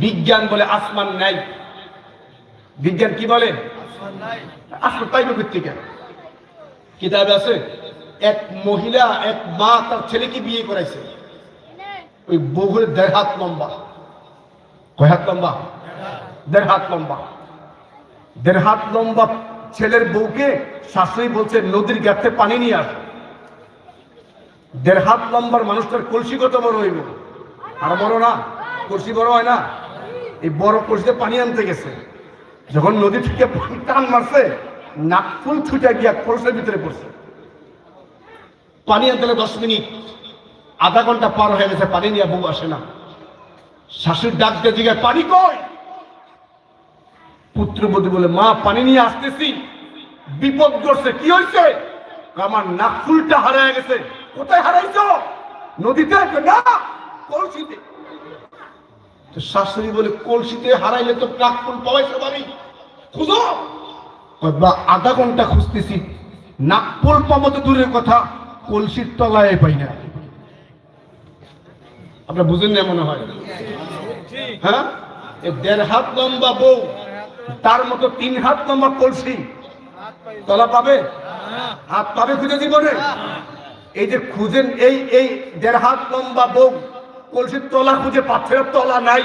বিজ্ঞান বলে আসমান নাই। বিজ্ঞান কি বলে? আসমান পাইবে কোত্থেকে? কিতাবে আছে এক মহিলা, এক মা তার ছেলেকে বিয়ে করাইছে, ওই বউয়ের 1.5 হাত লম্বা। কয় হাত লম্বা? 1.5 হাত লম্বা। 1.5 হাত লম্বা ছেলের বউকে শাশুড়ি বলছে নদীর ঘাটে পানি নিয়ে আস। 1.5 হাত লম্বার মানুষটার কলসি কত বড় হইব? আর বড় না? কলসি বড় হয় না? এই বড় কলসিতে পানি আনতে গেছে, যখন নদী থেকে পানি টান মারছে, নাকফুল ছুটে গিয়া কলসের ভিতরে পড়ছে। পানি আনতে 10 মিনিট, আধা ঘন্টা পার হয়ে গেছে, পানি নিয়ে বউ আসে না। শাশুড়ি ডাক দিয়ে জিজ্ঞাসা, পানি কই? পুত্রবধূ বলে, মা পানি নিয়ে আসতেছি। বিপদ করছে। কি হয়েছে? আমার নাকফুলটা হারায় গেছে। কোথায় হারাইছো? নদীতে? না, কলসিতে। শাশুড়ি বলে, কলসিতে হারাইলে তো নাকফুল পাওয়াইছো বাড়ি, খুঁজো। আধা ঘন্টা খুঁজতেছি, নাকফুল পাবো তো দূরের কথা, কলসির তলায় পাই না। আপনারা বুঝেন না মনে হয়? হ্যাঁ, 1.5 হাত লম্বা বউ, তার মতো 3 হাত লম্বা কলসি, তলা পাবে? হাত পাবে খুঁজে জীবনে? এই যে খুঁজেন, এই 1.5 হাত লম্বা বউ কলসির তলা খুঁজে পাচ্ছে, তলা নাই।